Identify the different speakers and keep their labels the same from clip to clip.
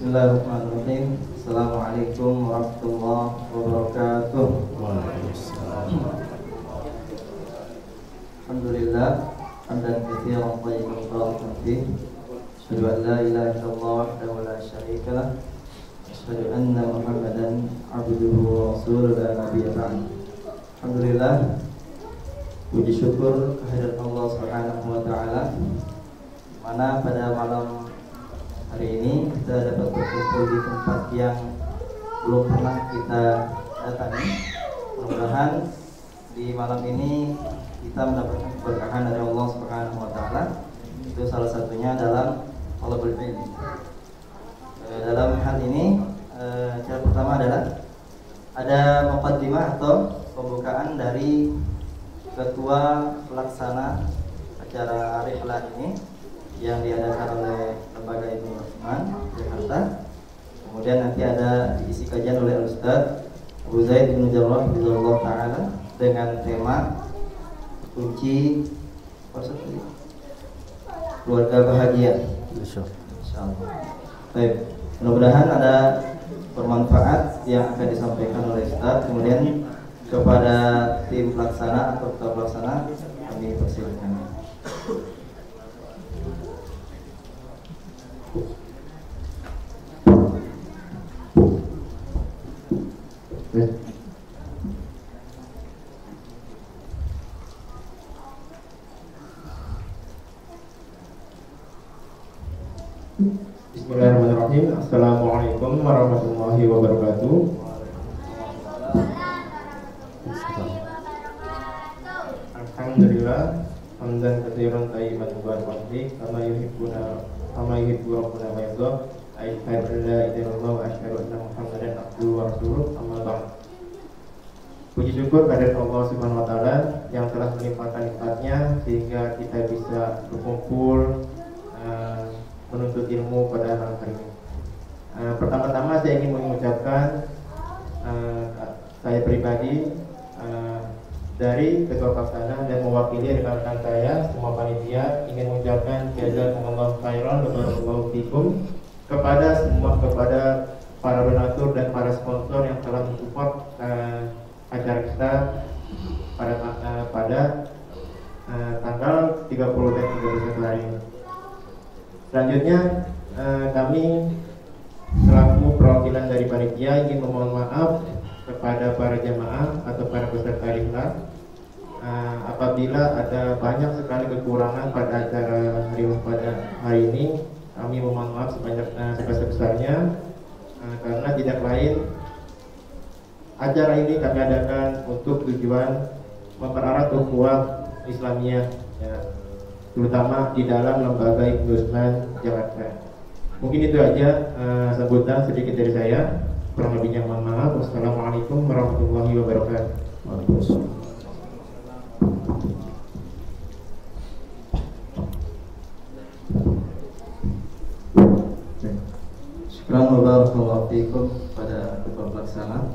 Speaker 1: Bismillahirrahmanirrahim. Assalamualaikum warahmatullahi wabarakatuh.
Speaker 2: Waalaikumsalam.
Speaker 1: Alhamdulillah hamdan katsiran thayyiban mubarakan fihi. Asyhadu an la ilaha illallah wahdahu la syarika lah. Asyhadu anna Muhammadan abduhu wa rasuluhu la nabiyya ba'd. Alhamdulillah, puji syukur kehadirat Allah Subhanahu wa taala, mana pada malam hari ini kita dapat berkumpul di tempat yang belum pernah kita datangi. Mudah-mudahan di malam ini kita mendapatkan keberkahan dari Allah Subhanahu wa taala. Itu salah satunya dalam talabul ilmi. Dalam hal ini cara pertama adalah ada muqaddimah atau pembukaan dari ketua pelaksana acara rihlah ini yang diadakan oleh Lembaga Ibnu Utsman Jakarta. Kemudian nanti ada diisi kajian oleh Ustaz Abu Zaid bin Jarrah radhiyallahu taala dengan tema kunci keluarga bahagia. Insyaallah. Baik, mudah-mudahan ada bermanfaat yang akan disampaikan oleh Ustaz. Kemudian kepada tim pelaksana atau ketua pelaksana kami persilakan.
Speaker 3: Bismillahirrahmanirrahim. Assalamualaikum warahmatullahi wabarakatuh. Alhamdulillah hamdan katsiran thayyiban mubarakan fihi kama yuhibbu rabbuna wa yarda. Asyhadu an la ilaha illallah wa asyhadu anna Muhammadan abduhu wa rasuluh. Amma ba'd. Puji syukur kehadirat Allah Subhanahu wa taala yang telah melimpahkan nikmatnya sehingga kita bisa berkumpul menuntut ilmu pada malam hari ini. Pertama-tama saya ingin mengucapkan saya pribadi dari ketua pelaksana dan mewakili rekan-rekan saya semua panitia ingin mengucapkan jazakumullahu khairan wa barakallahu fikum kepada para donatur dan para sponsor yang telah mensupport acara kita pada tanggal 30 dan 31 hari ini. Selanjutnya kami selaku perwakilan dari panitia ingin memohon maaf kepada para jamaah atau para peserta rihlah apabila ada banyak sekali kekurangan pada acara pada hari ini. Kami memohon maaf sebesar-besarnya karena tidak lain acara ini kami adakan untuk tujuan mempererat ukhuwah Islamiyah ya, terutama di dalam Lembaga Ibnu Utsman Jakarta. Mungkin itu aja sambutan sedikit dari saya. Kurang lebihnya mohon maaf. Wassalamualaikum warahmatullahi wabarakatuh.
Speaker 2: Waalaikumsalam.
Speaker 1: Syukran wa barakallahu fikum pada ketua pelaksana.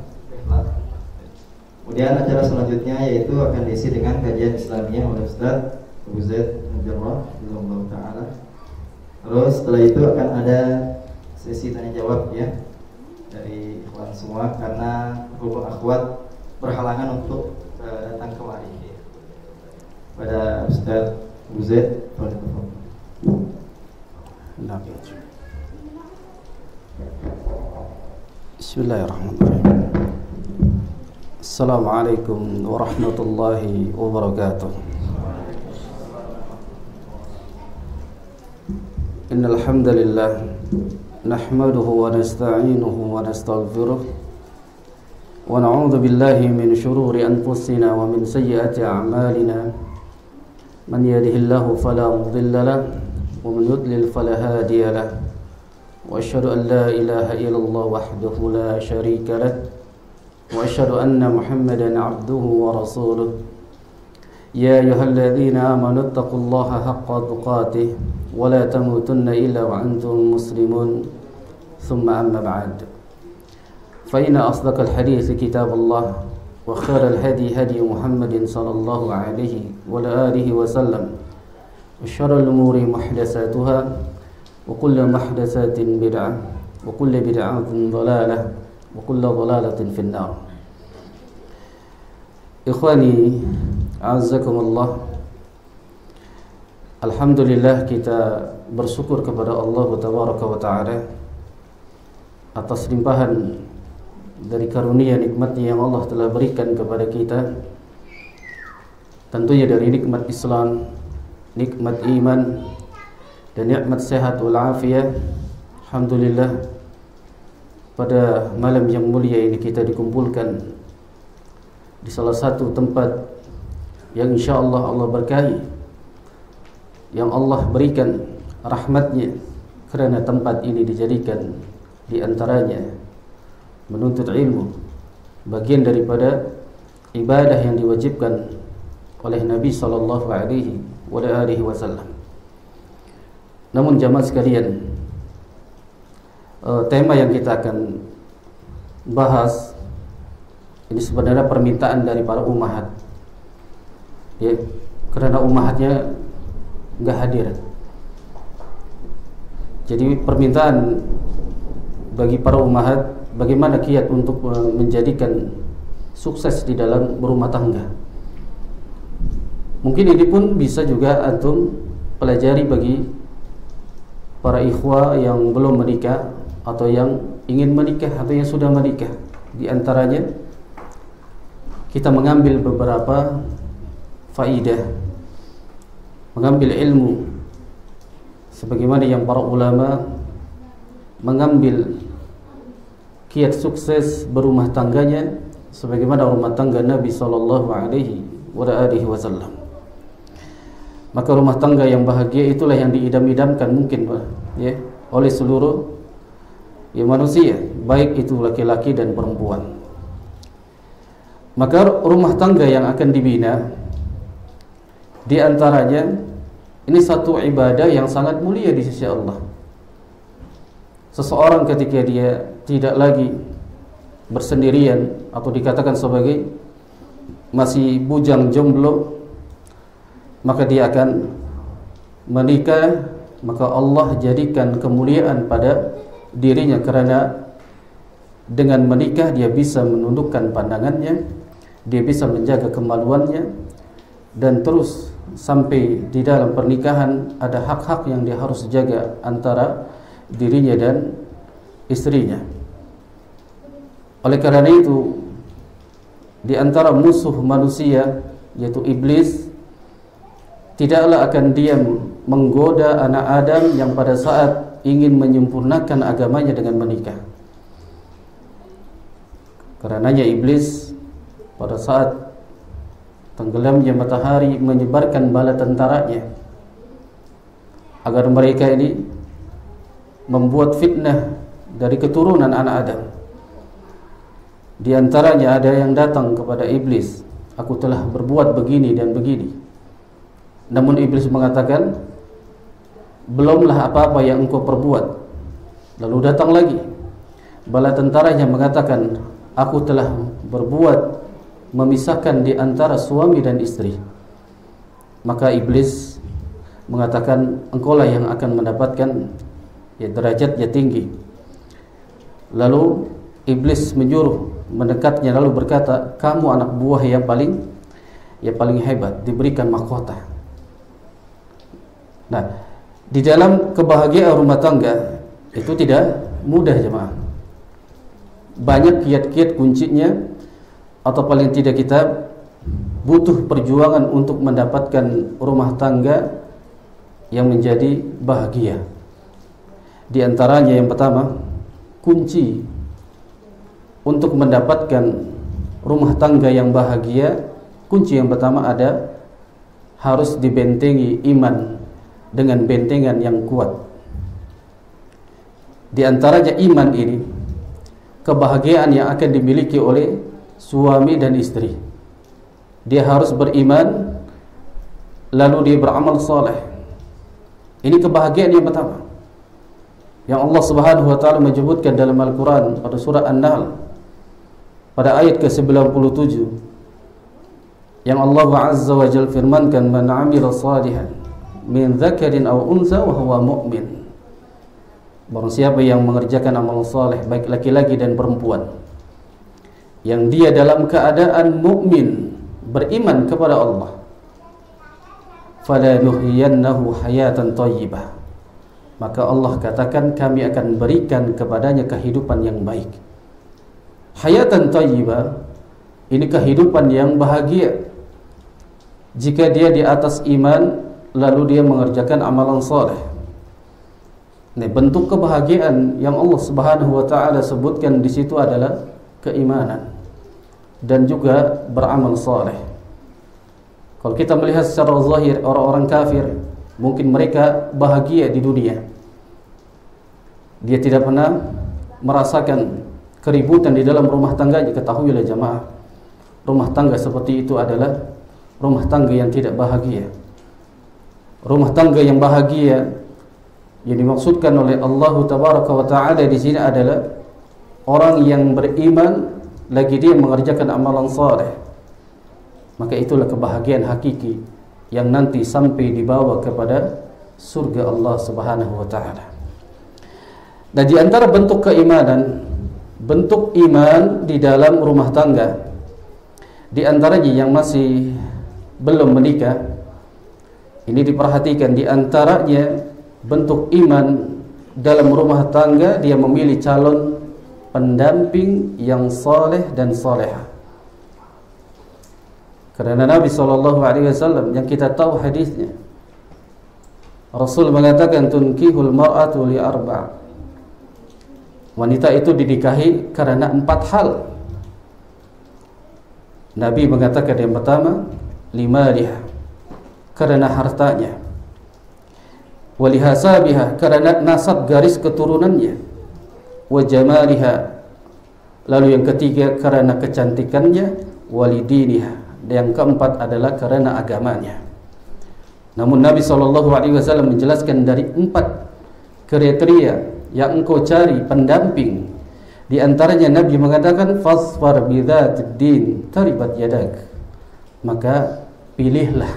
Speaker 1: Kemudian acara selanjutnya yaitu akan diisi dengan kajian Islamiyah oleh Ustaz Abu Zaid bin Jarrah radhiyallahu taala. Terus setelah itu akan ada sesi tanya jawab ya dari ikhwan semua karena hubung akhwat berhalangan untuk datang kemari. Pada Ustaz Abu Zaid,
Speaker 2: Bismillahirrahmanirrahim. Assalamualaikum warahmatullahi wabarakatuh. Innal hamdalillah nahmaduhu wa nasta'inuhu wa nastaghfiruh wa na'udzu billahi min shururi anfusina wa min sayyiati a'malina. Man yahdihillahu fala mudilla lahu wa man yudlil fala hadiya lahu. Wa asyhadu an la ilaha illallah wahdahu la syarika lahu wa asyhadu anna Muhammadan 'abduhu wa rasuluh. Ya ayyuhalladzina amanu taqullaha haqqa tuqatih wa la tamutunna illa wa antum muslimun. Thumma amma ba'd. Fa inna asdaqal hadits kitabullah wa khairal hadi hadi Muhammadin sallallahu alaihi wa alihi wa sallam. Wa syarrul umuri muhdatsatuha wa kullu muhdatsatin bid'ah وكل بدعة ضلالة وكل ضلالة في النار. Ikhwani a'azzakumullah, alhamdulillah kita bersyukur kepada Allah tabaraka wa ta'ala atas limpahan dari karunia nikmatnya yang Allah telah berikan kepada kita, tentunya dari nikmat Islam, nikmat iman, dan nikmat sehat wal afiyah. Alhamdulillah, pada malam yang mulia ini kita dikumpulkan di salah satu tempat yang insyaAllah Allah berkahi, yang Allah berikan rahmatnya, kerana tempat ini dijadikan di antaranya menuntut ilmu, bagian daripada ibadah yang diwajibkan oleh Nabi SAW. Namun jamaah sekalian, tema yang kita akan bahas ini sebenarnya permintaan dari para ummahat, ya, kerana ummahatnya enggak hadir. Jadi permintaan bagi para ummahat, bagaimana kiat untuk menjadikan sukses di dalam berumah tangga. Mungkin ini pun bisa juga antum pelajari bagi para ikhwah yang belum menikah atau yang ingin menikah atau yang sudah menikah. Di antaranya kita mengambil beberapa faidah, mengambil ilmu sebagaimana yang para ulama mengambil kiat sukses berumah tangganya sebagaimana rumah tangga Nabi SAW. Maka rumah tangga yang bahagia itulah yang diidam-idamkan mungkin, ya, oleh seluruh manusia, baik itu laki-laki dan perempuan. Maka rumah tangga yang akan dibina, di antaranya ini satu ibadah yang sangat mulia di sisi Allah. Seseorang ketika dia tidak lagi bersendirian atau dikatakan sebagai masih bujang jomblo, maka dia akan menikah, maka Allah jadikan kemuliaan pada dirinya, kerana dengan menikah dia bisa menundukkan pandangannya, dia bisa menjaga kemaluannya, dan terus sampai di dalam pernikahan ada hak-hak yang dia harus jaga antara dirinya dan istrinya. Oleh karena itu, di antara musuh manusia yaitu iblis, tidaklah akan diam menggoda anak Adam yang pada saat ingin menyempurnakan agamanya dengan menikah. Karenanya iblis pada saat tenggelamnya matahari menyebarkan bala tentaranya agar mereka ini membuat fitnah dari keturunan anak Adam. Di antaranya ada yang datang kepada iblis, aku telah berbuat begini dan begini. Namun iblis mengatakan, belumlah apa-apa yang engkau perbuat. Lalu datang lagi bala tentaranya mengatakan, aku telah berbuat memisahkan di antara suami dan istri. Maka iblis mengatakan, engkaulah yang akan mendapatkan derajatnya tinggi. Lalu iblis menyuruh mendekatnya, lalu berkata, kamu anak buah yang paling hebat, diberikan mahkota. Nah, di dalam kebahagiaan rumah tangga itu tidak mudah jemaah. Banyak kiat-kiat kuncinya, atau paling tidak kita butuh perjuangan untuk mendapatkan rumah tangga yang menjadi bahagia. Di antaranya yang pertama, kunci untuk mendapatkan rumah tangga yang bahagia, kunci yang pertama ada harus dibentengi iman dengan bentengan yang kuat. Di antaranya iman ini, kebahagiaan yang akan dimiliki oleh suami dan istri. Dia harus beriman, lalu dia beramal soleh. Ini kebahagiaan yang pertama yang Allah Subhanahu wa taala menyebutkan dalam Al-Qur'an pada surah An-Nahl pada ayat ke-97, yang Allah Azza wa Jalla firmankan, man 'amila salihan min dzakarin aw untha wa huwa mu'min. Barang siapa yang mengerjakan amal saleh, baik laki-laki dan perempuan, yang dia dalam keadaan mukmin, beriman kepada Allah, fala nuhyiyannahu hayatan thayyibah, maka Allah katakan kami akan berikan kepadanya kehidupan yang baik. Hayatan thayyibah, ini kehidupan yang bahagia jika dia di atas iman lalu dia mengerjakan amalan saleh. Nah, bentuk kebahagiaan yang Allah Subhanahu wa taala sebutkan di situ adalah keimanan dan juga beramal saleh. Kalau kita melihat secara zahir orang-orang kafir, mungkin mereka bahagia di dunia. Dia tidak pernah merasakan keributan di dalam rumah tangganya. Ketahuilah jamaah, rumah tangga seperti itu adalah rumah tangga yang tidak bahagia. Rumah tangga yang bahagia yang dimaksudkan oleh Allah Tabaraka wa Ta'ala di sini adalah orang yang beriman lagi dia mengerjakan amalan saleh. Maka itulah kebahagiaan hakiki yang nanti sampai dibawa kepada surga Allah Subhanahu wa Ta'ala. Dan di antara bentuk keimanan, bentuk iman di dalam rumah tangga, di antaranya yang masih belum menikah, ini diperhatikan. Di antaranya bentuk iman dalam rumah tangga, dia memilih calon pendamping yang saleh dan salehah. Karena Nabi SAW yang kita tahu hadisnya, Rasul mengatakan tunkihul mar'atu li arba', wanita itu dinikahi karena 4 hal. Nabi mengatakan yang pertama, limaliha, karena hartanya, walihasabiha, karena nasab garis keturunannya, wajamaliha, lalu yang ketiga karena kecantikannya, walidiniha, dan yang keempat adalah karena agamanya. Namun Nabi SAW menjelaskan dari 4 kriteria yang engkau cari pendamping, di antaranya Nabi mengatakan fasfar bidzatid din taribat yadak, maka pilihlah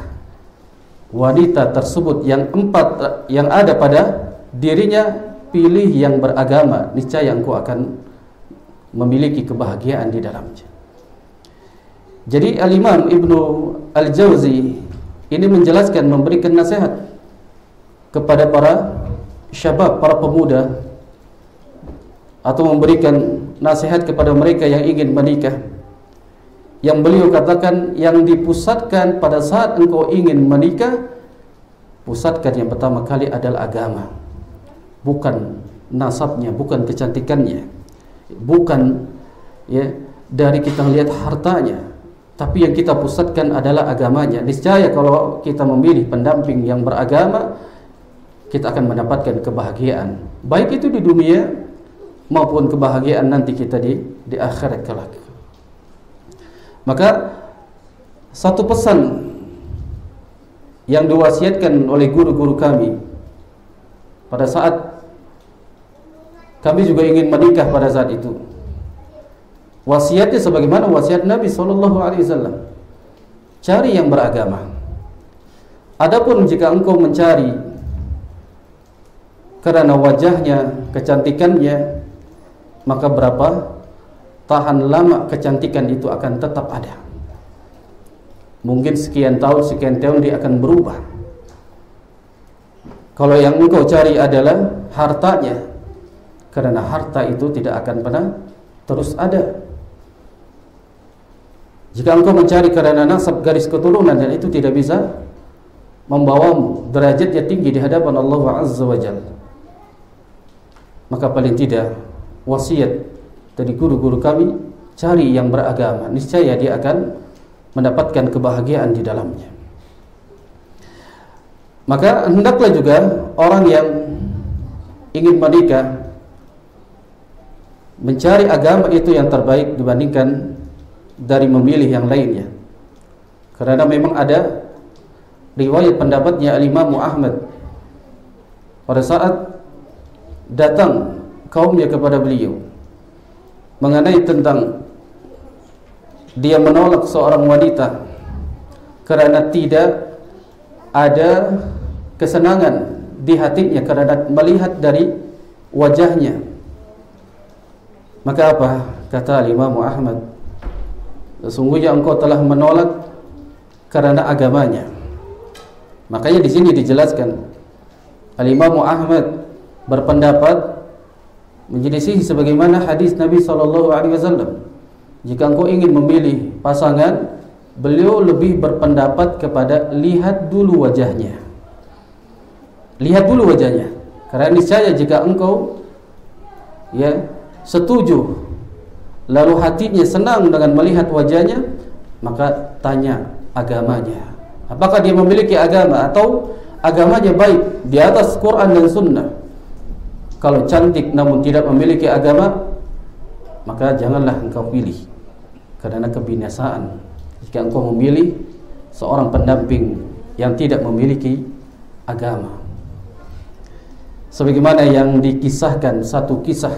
Speaker 2: wanita tersebut yang 4 yang ada pada dirinya, pilih yang beragama, niscaya engkau akan memiliki kebahagiaan di dalamnya. Jadi Al-Imam Ibnu Al-Jauzi ini menjelaskan, memberikan nasihat kepada para syabab, para pemuda, atau memberikan nasihat kepada mereka yang ingin menikah. Yang beliau katakan, yang dipusatkan pada saat engkau ingin menikah, pusatkan yang pertama kali adalah agama, bukan nasabnya, bukan kecantikannya, bukan ya dari kita lihat hartanya, tapi yang kita pusatkan adalah agamanya. Niscaya kalau kita memilih pendamping yang beragama, kita akan mendapatkan kebahagiaan, baik itu di dunia maupun kebahagiaan nanti kita di akhirat kelak. Maka satu pesan yang diwasiatkan oleh guru-guru kami pada saat kami juga ingin menikah pada saat itu, wasiatnya sebagaimana wasiat Nabi SAW, cari yang beragama. Adapun jika engkau mencari karena wajahnya, kecantikannya, maka berapa tahan lama kecantikan itu akan tetap ada. Mungkin sekian tahun dia akan berubah. Kalau yang engkau cari adalah hartanya, karena harta itu tidak akan pernah terus ada. Jika engkau mencari karena nasab garis keturunan, dan itu tidak bisa membawamu derajatnya tinggi di hadapan Allah Azza wa Jalla, maka paling tidak wasiat dari guru-guru kami, cari yang beragama, niscaya dia akan mendapatkan kebahagiaan di dalamnya. Maka hendaklah juga orang yang ingin menikah mencari agama itu yang terbaik dibandingkan dari memilih yang lainnya. Karena memang ada riwayat pendapatnya Al-Imam Ahmad pada saat datang kaumnya kepada beliau mengenai tentang dia menolak seorang wanita karena tidak ada kesenangan di hatinya karena melihat dari wajahnya. Maka apa? Kata Imam Ahmad, sesungguhnya engkau telah menolak karena agamanya. Makanya di sini dijelaskan, Imam Ahmad berpendapat menyelisih sebagaimana hadis Nabi SAW. Jika engkau ingin memilih pasangan, beliau lebih berpendapat kepada lihat dulu wajahnya. Lihat dulu wajahnya. Karena niscaya jika engkau setuju, lalu hatinya senang dengan melihat wajahnya, maka tanya agamanya. Apakah dia memiliki agama atau agamanya baik di atas Quran dan Sunnah? Kalau cantik namun tidak memiliki agama, maka janganlah engkau pilih, karena kebinasaan jika engkau memilih seorang pendamping yang tidak memiliki agama. Sebagaimana yang dikisahkan satu kisah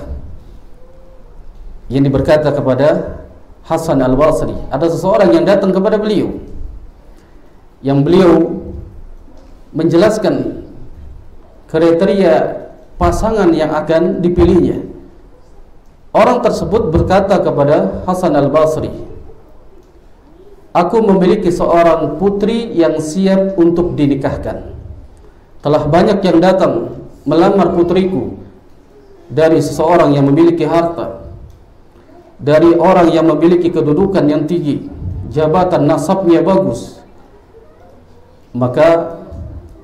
Speaker 2: yang berkata kepada Hasan Al-Basri, ada seseorang yang datang kepada beliau, yang beliau menjelaskan kriteria pasangan yang akan dipilihnya. Orang tersebut berkata kepada Hasan Al-Basri, aku memiliki seorang putri yang siap untuk dinikahkan. Telah banyak yang datang melamar putriku, dari seseorang yang memiliki harta, dari orang yang memiliki kedudukan yang tinggi, jabatan nasabnya bagus. Maka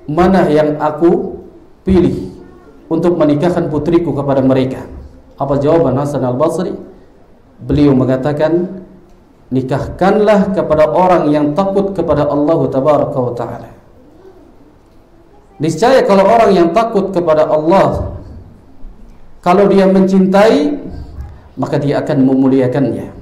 Speaker 2: mana yang aku pilih untuk menikahkan putriku kepada mereka? Apa jawaban Hasan Al-Basri? Beliau mengatakan, nikahkanlah kepada orang yang takut kepada Allah Tabaraka wa Ta'ala. Niscaya kalau orang yang takut kepada Allah, kalau dia mencintai, maka dia akan memuliakannya.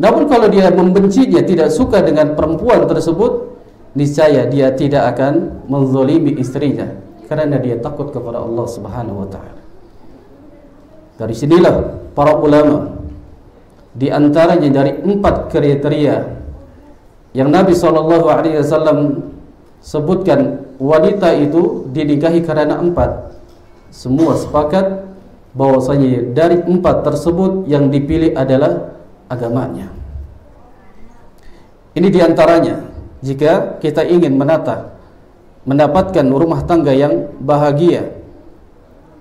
Speaker 2: Namun kalau dia membencinya, tidak suka dengan perempuan tersebut, niscaya dia tidak akan menzalimi istrinya, karena dia takut kepada Allah Subhanahu wa Ta'ala. Dari sinilah para ulama, di antaranya dari 4 kriteria yang Nabi SAW sebutkan, wanita itu dinikahi karena 4. Semua sepakat bahwasanya dari 4 tersebut yang dipilih adalah agamanya. Ini diantaranya, jika kita ingin mendapatkan rumah tangga yang bahagia,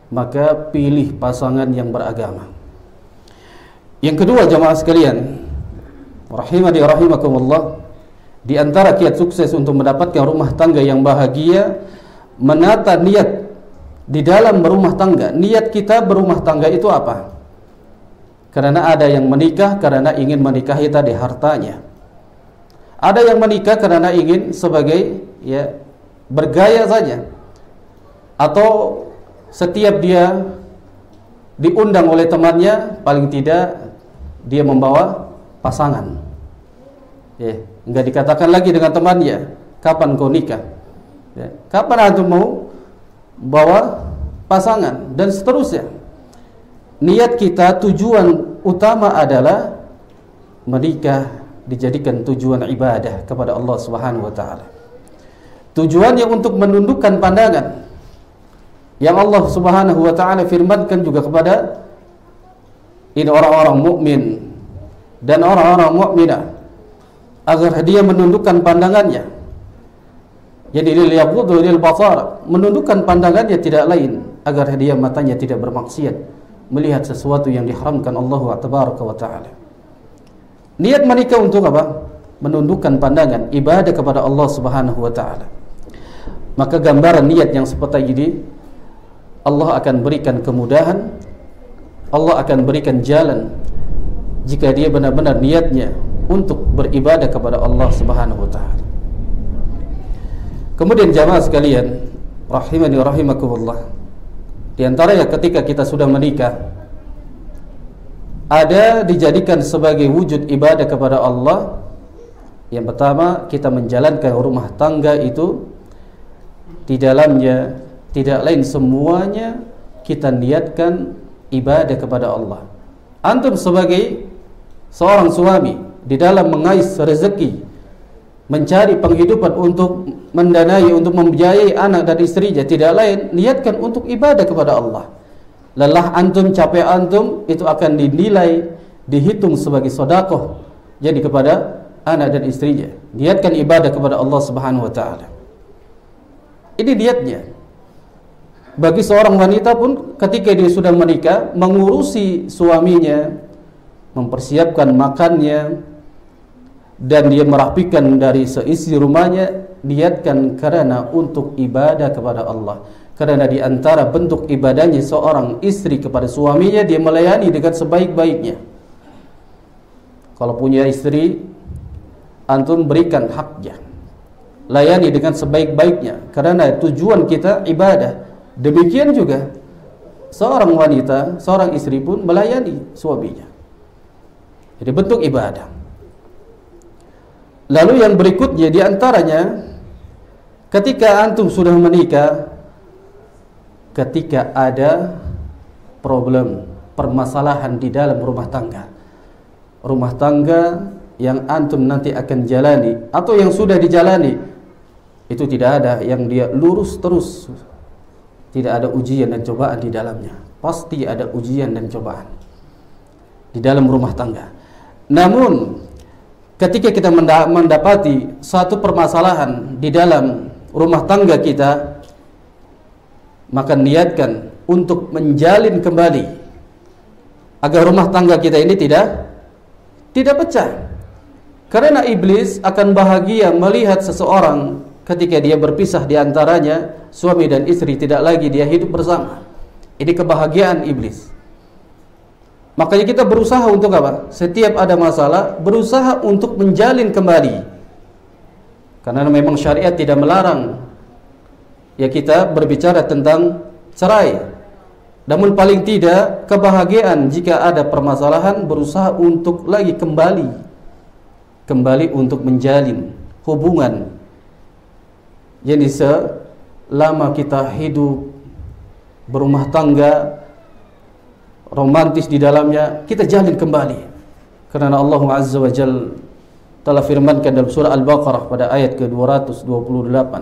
Speaker 2: maka pilih pasangan yang beragama. Yang kedua, jamaah sekalian, rahimani rahimakumullah, di antara kiat sukses untuk mendapatkan rumah tangga yang bahagia, menata niat di dalam berumah tangga. Niat kita berumah tangga itu apa? Karena ada yang menikah karena ingin menikahi tadi hartanya. Ada yang menikah karena ingin sebagai bergaya saja. Atau setiap dia diundang oleh temannya, paling tidak dia membawa pasangan. Enggak dikatakan lagi dengan temannya, kapan kau nikah? Kapan antum mau bawa pasangan, dan seterusnya. Niat kita, tujuan utama adalah menikah dijadikan tujuan ibadah kepada Allah Subhanahu wa Ta'ala. Tujuannya untuk menundukkan pandangan yang Allah Subhanahu wa Ta'ala firmankan juga kepada ini orang-orang mukmin dan orang-orang mukminah, agar dia menundukkan pandangannya. Jadi liyaquddu lil basar, menundukkan pandangannya tidak lain agar dia matanya tidak bermaksiat melihat sesuatu yang diharamkan Allah Tabaraka wa Ta'ala. Niat menikah untuk apa? Menundukkan pandangan ibadah kepada Allah Subhanahu wa Ta'ala. Maka gambaran niat yang seperti ini, Allah akan berikan kemudahan, Allah akan berikan jalan jika dia benar-benar niatnya untuk beribadah kepada Allah Subhanahu wa Ta'ala. Kemudian jamaah sekalian, rahimani rahimakumullah, di antaranya ketika kita sudah menikah, ada dijadikan sebagai wujud ibadah kepada Allah. Yang pertama, kita menjalankan rumah tangga itu di dalamnya tidak lain semuanya kita niatkan ibadah kepada Allah. Antum sebagai seorang suami di dalam mengais rezeki, mencari penghidupan untuk mendanai, untuk membiayai anak dan istrinya, tidak lain niatkan untuk ibadah kepada Allah. lelah antum, capek antum, itu akan dinilai, dihitung sebagai sedekah jadi kepada anak dan istrinya. Niatkan ibadah kepada Allah Subhanahu wa taala. Ini niatnya. Bagi seorang wanita pun ketika dia sudah menikah, mengurusi suaminya, mempersiapkan makannya, dan dia merapikan dari seisi rumahnya, niatkan karena untuk ibadah kepada Allah. Karena di antara bentuk ibadahnya seorang istri kepada suaminya, dia melayani dengan sebaik-baiknya. Kalau punya istri, antum berikan haknya, layani dengan sebaik-baiknya, karena tujuan kita ibadah. Demikian juga seorang wanita, seorang istri pun melayani suaminya. Jadi bentuk ibadah. Lalu yang berikutnya di antaranya, ketika antum sudah menikah, ketika ada problem, permasalahan di dalam rumah tangga yang antum nanti akan jalani atau yang sudah dijalani, itu tidak ada yang dia lurus terus, tidak ada ujian dan cobaan di dalamnya. Pasti ada ujian dan cobaan di dalam rumah tangga. Namun ketika kita mendapati satu permasalahan di dalam rumah tangga kita, maka niatkan untuk menjalin kembali agar rumah tangga kita ini tidak pecah. Karena iblis akan bahagia melihat seseorang ketika dia berpisah di antaranya, suami dan istri tidak lagi dia hidup bersama. Ini kebahagiaan iblis. Makanya kita berusaha untuk apa? Setiap ada masalah, berusaha untuk menjalin kembali. Karena memang syariat tidak melarang ya kita berbicara tentang cerai. Namun paling tidak kebahagiaan jika ada permasalahan, berusaha untuk lagi kembali untuk menjalin hubungan. Jadi selama kita hidup berumah tangga, romantis di dalamnya, kita jalin kembali. Karena Allah Azza wa Jalla telah firmankan dalam surah Al-Baqarah pada ayat ke-228.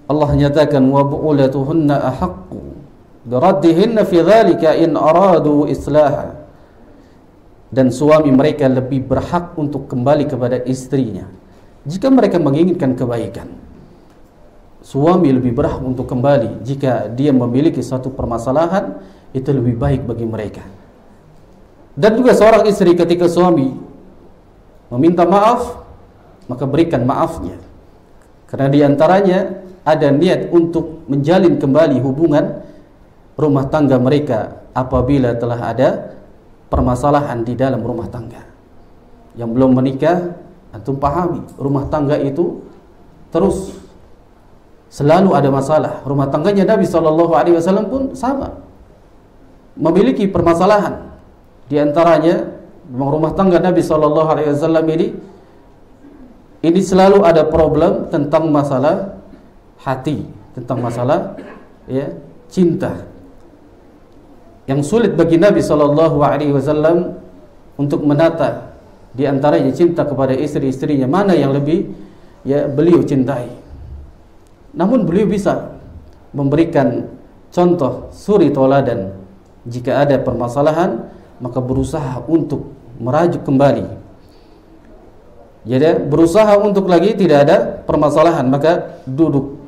Speaker 2: Allah nyatakan, wa bu'ulatuhunna ahaqqu biraddihinna fi dzalika in aradu islaha. Dan suami mereka lebih berhak untuk kembali kepada istrinya jika mereka menginginkan kebaikan. Suami lebih berhak untuk kembali jika dia memiliki satu permasalahan, itu lebih baik bagi mereka. Dan juga seorang istri ketika suami meminta maaf, maka berikan maafnya. Karena di antaranya ada niat untuk menjalin kembali hubungan rumah tangga mereka apabila telah ada permasalahan di dalam rumah tangga. Yang belum menikah, antum pahami, rumah tangga itu terus selalu ada masalah. Rumah tangganya Nabi SAW pun sama, memiliki permasalahan. Di antaranya rumah tangga Nabi SAW ini selalu ada problem tentang masalah hati, tentang masalah ya cinta. Yang sulit bagi Nabi SAW untuk menata di antaranya cinta kepada istri-istrinya, mana yang lebih ya beliau cintai. Namun beliau bisa memberikan contoh suri tauladan. Jika ada permasalahan, maka berusaha untuk merajuk kembali. Jadi berusaha untuk lagi tidak ada permasalahan, maka duduk,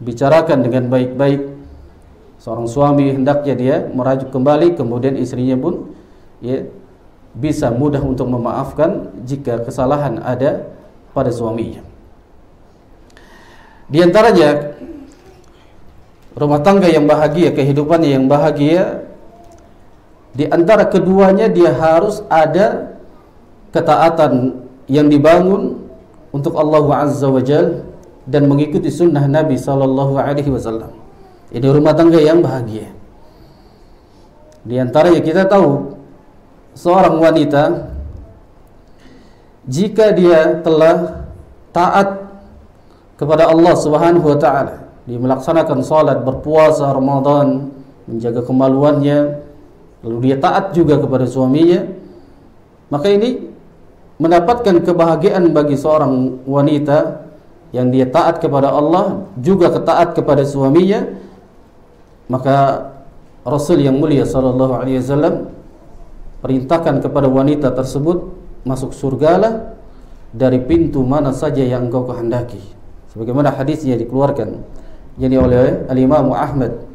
Speaker 2: bicarakan dengan baik-baik. Seorang suami hendaknya dia merajuk kembali, kemudian istrinya pun ya bisa mudah untuk memaafkan jika kesalahan ada pada suaminya. Di antaranya rumah tangga yang bahagia, kehidupannya yang bahagia, di antara keduanya dia harus ada ketaatan yang dibangun untuk Allah Azza wa Jalla dan mengikuti sunnah Nabi SAW. Ini rumah tangga yang bahagia. Di antaranya kita tahu seorang wanita jika dia telah taat kepada Allah Subhanahu wa taala, dia melaksanakan salat, berpuasa Ramadan, menjaga kemaluannya, lalu dia taat juga kepada suaminya, maka ini mendapatkan kebahagiaan bagi seorang wanita yang dia taat kepada Allah, juga taat kepada suaminya. Maka Rasul yang mulia sallallahu alaihi wasallam perintahkan kepada wanita tersebut masuk surgalah dari pintu mana saja yang engkau kehendaki, sebagaimana hadisnya dikeluarkan jadi oleh al-Imam Ahmad,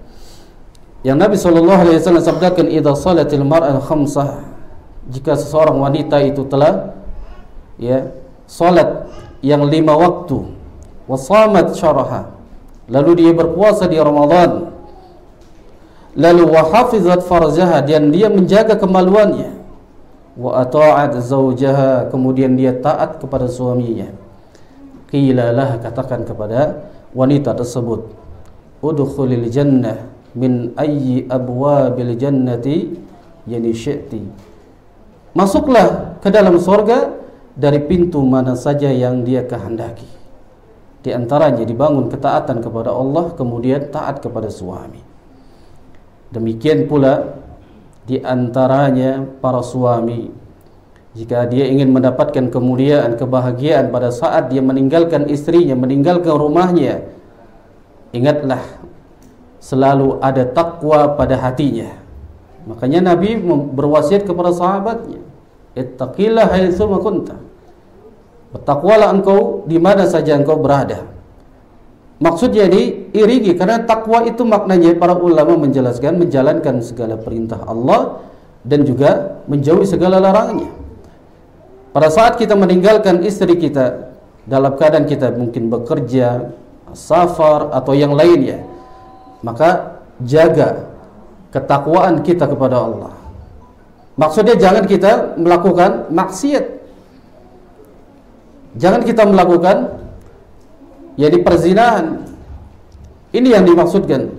Speaker 2: yang Nabi sallallahu alaihi wasallam sabdakan, idza salatil mar'atu khamsah, jika seseorang wanita itu telah salat yang 5 waktu, wa shamat syaraha, lalu dia berpuasa di Ramadan, lalu wa hafizat farjaha, dan dia menjaga kemaluannya, wa ata'at zawjaha, kemudian dia taat kepada suaminya, qila lah, katakan kepada wanita tersebut, udkhulil jannah min ayyi abwabil jannati yani syi'ti, masuklah ke dalam surga dari pintu mana saja yang dia kehendaki. Di antaranya dibangun ketaatan kepada Allah, kemudian taat kepada suami. Demikian pula di antaranya para suami, jika dia ingin mendapatkan kemuliaan, kebahagiaan pada saat dia meninggalkan istrinya, meninggalkan rumahnya, ingatlah selalu ada takwa pada hatinya. Makanya Nabi berwasiat kepada sahabatnya, ittaqillah haitsu ma kunta, bertakwalah engkau di mana saja engkau berada. Maksudnya diiringi, karena takwa itu maknanya para ulama menjelaskan menjalankan segala perintah Allah dan juga menjauhi segala larangannya. Pada saat kita meninggalkan istri kita dalam keadaan kita mungkin bekerja, safar atau yang lainnya, maka jaga ketakwaan kita kepada Allah. Maksudnya jangan kita melakukan maksiat, jangan kita melakukan perzinahan. Ini yang dimaksudkan.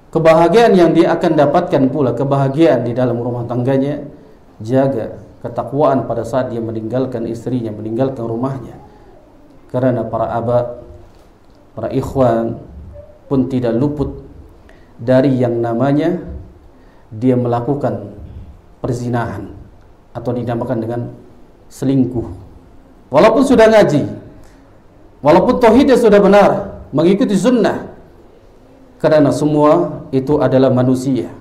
Speaker 2: Kebahagiaan yang dia akan dapatkan pula, kebahagiaan di dalam rumah tangganya, jaga ketakwaan pada saat dia meninggalkan istrinya, meninggalkan rumahnya. Karena para aba, para ikhwan pun tidak luput dari yang namanya dia melakukan perzinahan atau dinamakan dengan selingkuh. Walaupun sudah ngaji, walaupun tauhidnya sudah benar, mengikuti sunnah, karena semua itu adalah manusia.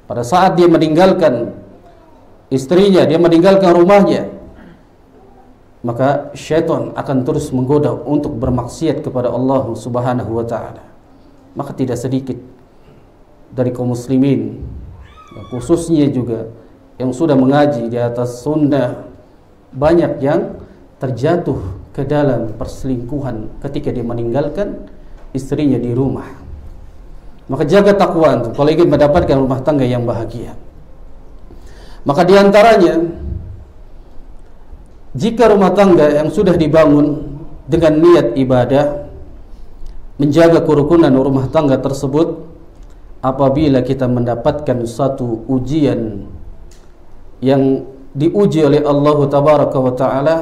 Speaker 2: Pada saat dia meninggalkan istrinya, dia meninggalkan rumahnya, maka syaitan akan terus menggoda untuk bermaksiat kepada Allah Subhanahu wa ta'ala. Maka tidak sedikit dari kaum muslimin, khususnya juga yang sudah mengaji di atas sunnah, banyak yang terjatuh ke dalam perselingkuhan ketika dia meninggalkan istrinya di rumah. Maka jaga takwa itu kalau ingin mendapatkan rumah tangga yang bahagia. Maka diantaranya, jika rumah tangga yang sudah dibangun dengan niat ibadah, menjaga kerukunan rumah tangga tersebut, apabila kita mendapatkan satu ujian yang diuji oleh Allah Tabaraka wa Ta'ala,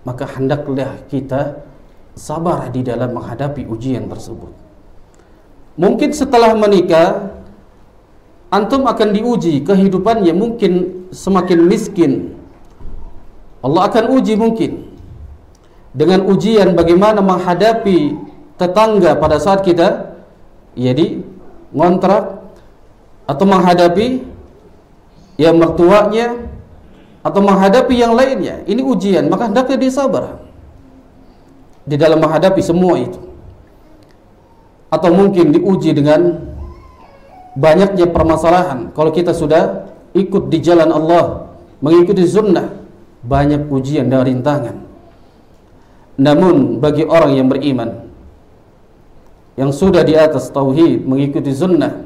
Speaker 2: maka hendaklah kita sabar di dalam menghadapi ujian tersebut. Mungkin setelah menikah, antum akan diuji kehidupannya, mungkin semakin miskin. Allah akan uji mungkin dengan ujian bagaimana menghadapi tetangga pada saat kita ngontrak, atau menghadapi mertuanya, atau menghadapi yang lainnya. Ini ujian, maka hendaknya dia sabar di dalam menghadapi semua itu. Atau mungkin diuji dengan banyaknya permasalahan. Kalau kita sudah ikut di jalan Allah, mengikuti sunnah, banyak ujian dan rintangan. Namun bagi orang yang beriman, yang sudah di atas tauhid, mengikuti sunnah,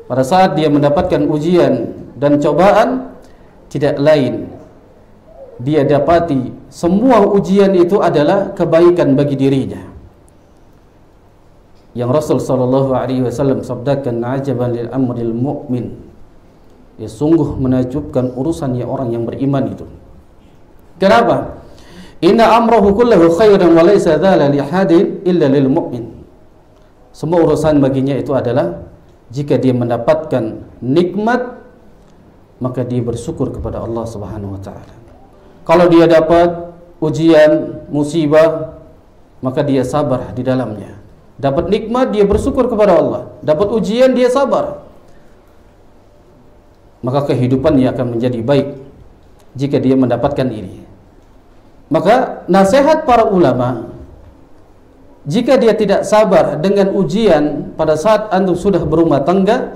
Speaker 2: pada saat dia mendapatkan ujian dan cobaan, tidak lain dia dapati semua ujian itu adalah kebaikan bagi dirinya. Yang Rasul sallallahu alaihi wasallam sabdakan, ajaban lil amril mu'min, sungguh menakjubkan urusannya orang yang beriman itu. Kenapa? Inna amrahu kullahu khairan wa laysa dzala li hadin illa lil mu'min. Semua urusan baginya itu adalah jika dia mendapatkan nikmat, maka dia bersyukur kepada Allah Subhanahu wa ta'ala. Kalau dia dapat ujian, musibah, maka dia sabar di dalamnya. Dapat nikmat, dia bersyukur kepada Allah. Dapat ujian, dia sabar. maka kehidupannya akan menjadi baik jika dia mendapatkan ini. Maka nasihat para ulama, jika dia tidak sabar dengan ujian pada saat antum sudah berumah tangga,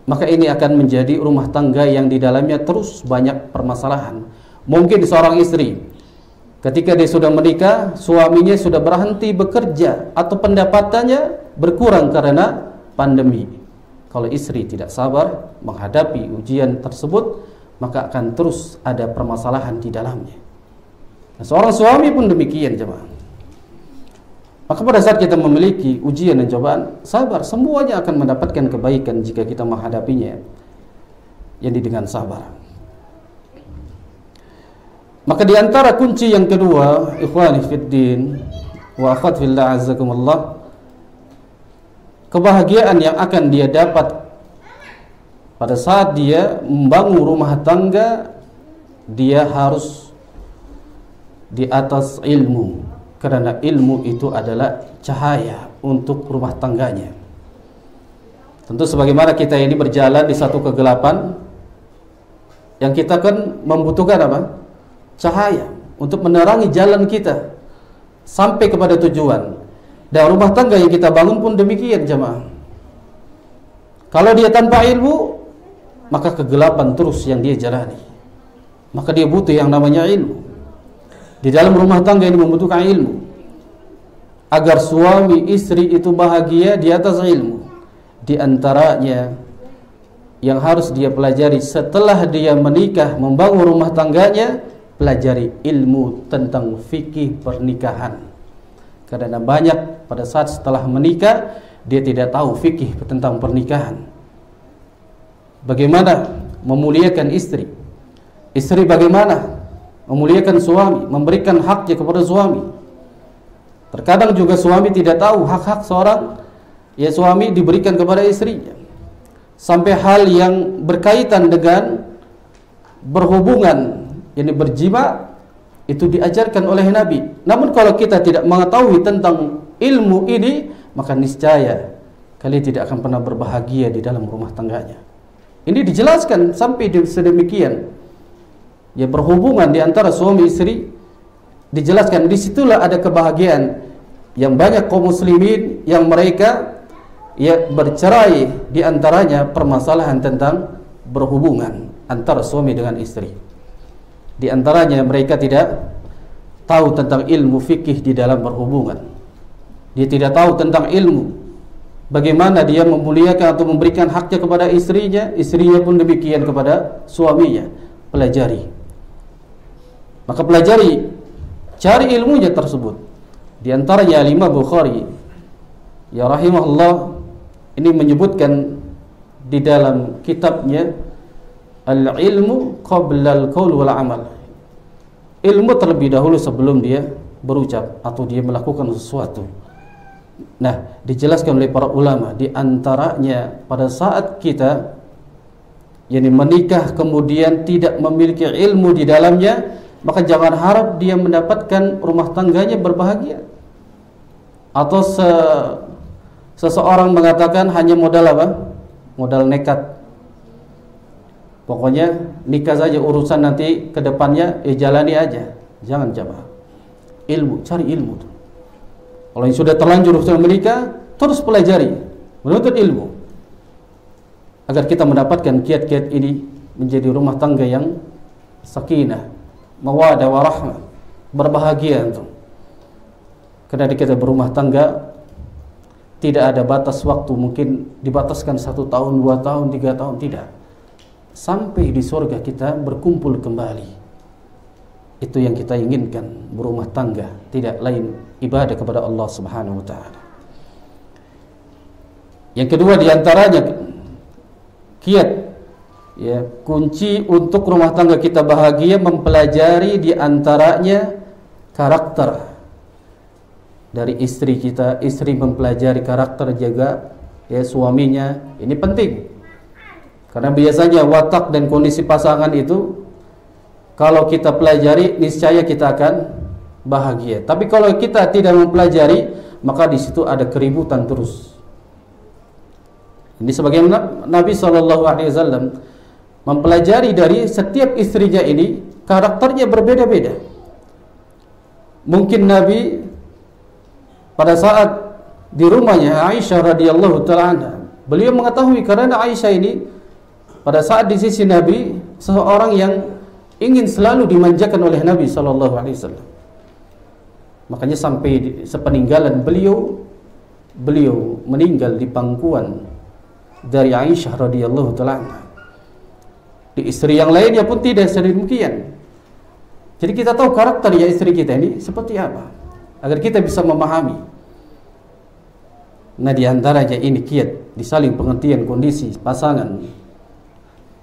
Speaker 2: maka ini akan menjadi rumah tangga yang di dalamnya terus banyak permasalahan. Mungkin seorang istri, ketika dia sudah menikah, suaminya sudah berhenti bekerja atau pendapatannya berkurang karena pandemi. Kalau istri tidak sabar menghadapi ujian tersebut, maka akan terus ada permasalahan di dalamnya. Nah, seorang suami pun demikian, jemaah. Maka pada saat kita memiliki ujian dan cobaan, sabar, semuanya akan mendapatkan kebaikan jika kita menghadapinya yang dengan sabar. Maka di antara kunci yang kedua, ikhwani fiddin wa akhwat fillah azzakumullah, kebahagiaan yang akan dia dapat pada saat dia membangun rumah tangga, dia harus di atas ilmu. Karena ilmu itu adalah cahaya untuk rumah tangganya. Tentu sebagaimana kita ini berjalan di satu kegelapan, yang kita kan membutuhkan apa? Cahaya untuk menerangi jalan kita sampai kepada tujuan. Dan rumah tangga yang kita bangun pun demikian, jemaah. Kalau dia tanpa ilmu, maka kegelapan terus yang dia jalani. Maka dia butuh yang namanya ilmu. Di dalam rumah tangga ini membutuhkan ilmu. Agar suami istri itu bahagia di atas ilmu. Di antaranya yang harus dia pelajari setelah dia menikah, membangun rumah tangganya, pelajari ilmu tentang fikih pernikahan. Karena banyak pada saat setelah menikah, dia tidak tahu fikih tentang pernikahan. Bagaimana memuliakan istri, istri bagaimana memuliakan suami, memberikan haknya kepada suami. Terkadang juga suami tidak tahu hak-hak seorang suami diberikan kepada istrinya. Sampai hal yang berkaitan dengan berhubungan, yang berjima, itu diajarkan oleh Nabi. Namun kalau kita tidak mengetahui tentang ilmu ini, maka niscaya kalian tidak akan pernah berbahagia di dalam rumah tangganya. Ini dijelaskan sampai sedemikian. Ya, berhubungan di antara suami istri dijelaskan, disitulah ada kebahagiaan. Yang banyak kaum muslimin yang mereka bercerai, di antaranya permasalahan tentang berhubungan antara suami dengan istri. Di antaranya mereka tidak tahu tentang ilmu fikih di dalam berhubungan. Dia tidak tahu tentang ilmu bagaimana dia memuliakan atau memberikan haknya kepada istrinya, istrinya pun demikian kepada suaminya. Pelajari. Maka pelajari, cari ilmunya tersebut. Di antaranya Imam Bukhari, ya rahimahullah, ini menyebutkan di dalam kitabnya Al-ilmu qabla al-qaul wal amal. Ilmu terlebih dahulu sebelum dia berucap atau dia melakukan sesuatu. Nah, dijelaskan oleh para ulama, di antaranya pada saat kita menikah kemudian tidak memiliki ilmu di dalamnya, maka jangan harap dia mendapatkan rumah tangganya berbahagia. Atau seseorang mengatakan hanya modal apa? Modal nekat. Pokoknya nikah saja, urusan nanti ke depannya jalani aja. Jangan, jamaah. Ilmu, cari ilmu. Kalau yang sudah terlanjur sudah menikah, terus pelajari, menuntut ilmu, agar kita mendapatkan kiat-kiat ini menjadi rumah tangga yang sakinah, mawadah warahmah, berbahagia itu. Karena kita berumah tangga tidak ada batas waktu, mungkin dibataskan 1 tahun, 2 tahun, 3 tahun, tidak. Sampai di surga kita berkumpul kembali. Itu yang kita inginkan, berumah tangga, tidak lain ibadah kepada Allah Subhanahu wa taala. Yang kedua di antaranya kiat, kunci untuk rumah tangga kita bahagia, mempelajari di antaranya karakter dari istri kita. Istri mempelajari karakter juga suaminya. Ini penting, karena biasanya watak dan kondisi pasangan itu kalau kita pelajari, niscaya kita akan bahagia. Tapi kalau kita tidak mempelajari, maka di situ ada keributan terus. Ini sebagaimana Nabi SAW mempelajari dari setiap istrinya ini, karakternya berbeda-beda. Mungkin Nabi pada saat di rumahnya Aisyah radhiyallahu taala anha, beliau mengetahui karena Aisyah ini pada saat di sisi Nabi seseorang yang ingin selalu dimanjakan oleh Nabi sallallahu alaihi wasallam. Makanya sampai sepeninggalan beliau meninggal di pangkuan dari Aisyah radhiyallahu taala anha. Di istri yang lainnya pun tidak sedemikian. Jadi kita tahu karakter ya istri kita ini seperti apa, agar kita bisa memahami. Nah, di antaranya ini kiat di saling pengertian kondisi pasangan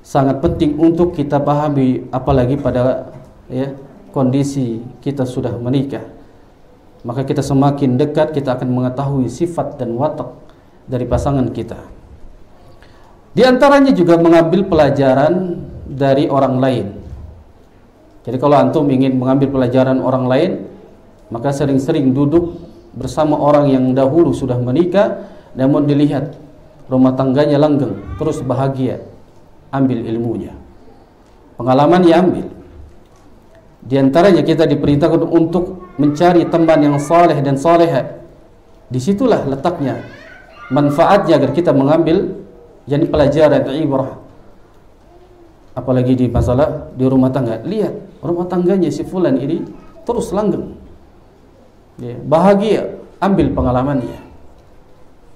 Speaker 2: sangat penting untuk kita pahami, apalagi pada kondisi kita sudah menikah. Maka kita semakin dekat, kita akan mengetahui sifat dan watak dari pasangan kita. Di antaranya juga mengambil pelajaran dari orang lain. Jadi kalau antum ingin mengambil pelajaran orang lain, maka sering-sering duduk bersama orang yang dahulu sudah menikah, namun dilihat rumah tangganya langgeng, terus bahagia. Ambil ilmunya, pengalamannya ambil. Di antaranya kita diperintahkan untuk mencari teman yang saleh dan salehah. Disitulah letaknya manfaatnya agar kita mengambil pelajaran ibrah. Apalagi di masalah di rumah tangga, lihat rumah tangganya si fulan ini terus langgeng, bahagia, ambil pengalamannya,